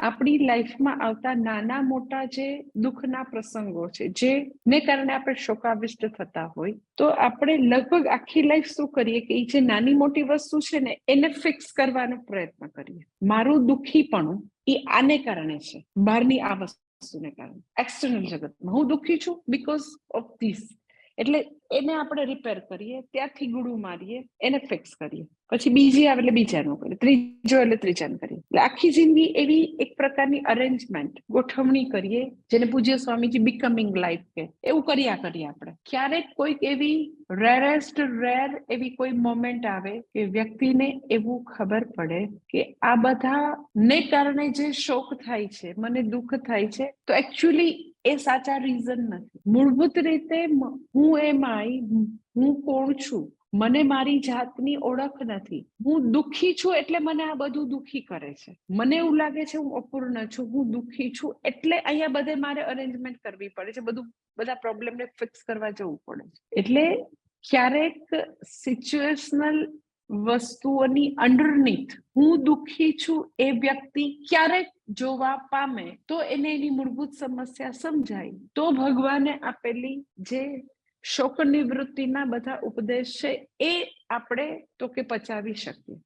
આપણી લાઈફમાં આવતા નાના મોટા જે દુઃખના પ્રસંગો છે જેને કારણે આપણે શોકાવિષ્ટ થતા હોય, તો આપણે લગભગ આખી લાઈફ શું કરીએ કે એ જે નાની મોટી વસ્તુ છે ને એને ફિક્સ કરવાનો પ્રયત્ન કરીએ. મારું દુઃખીપણું એ આને કારણે છે, બહારની આ વસ્તુને કારણે, એક્સટર્નલ જગતમાં હું દુઃખી છું બીકોઝ ઓફ ધીસ, એટલે એને આપણે રિપેર કરીએ, ત્યાંથી ગુડું મારીએ, એને ફિક્સ કરીએ, પછી બીજી આવે એટલે બીજાનું કરીએ, ત્રીજો એટલે ત્રીજાનું કરીએ. એટલે આખી જિંદગી એવી એક પ્રકારની અરેન્જમેન્ટ, ગોઠવણી કરીએ, જેને પૂજ્ય સ્વામીજી બીકમિંગ લાઈફ કે એવું કર્યા કરીએ આપણે. ક્યારેક કોઈક એવી રેર એવી કોઈ મોમેન્ટ આવે કે વ્યક્તિને એવું ખબર પડે કે આ બધા ને કારણે જે શોક થાય છે, મને દુઃખ થાય છે, તો એકચ્યુઅલી એ સાચા રીઝન નથી. મૂળભૂત રીતે હું કોણ છું, મને મારી જાતની ઓળખ નથી, હું દુઃખી છું એટલે મને આ બધું દુઃખી કરે છે, મને એવું લાગે છે હું અપૂર્ણ છું, હું દુઃખી છું એટલે અહીંયા બધે મારે અરેન્જમેન્ટ કરવી પડે છે, બધા પ્રોબ્લેમને ફિક્સ કરવા જવું પડે છે. એટલે ક્યારેક સિચ્યુએશનલ વસ્તુઓની અંડરનીથ હું દુઃખી છું એ વ્યક્તિ ક્યારેક જોવા પામે તો એને એની મૂળભૂત સમસ્યા સમજાય, તો ભગવાને આપેલી જે શોક નિવૃત્તિના બધા ઉપદેશ છે એ આપણે તો કે પચાવી શકીએ.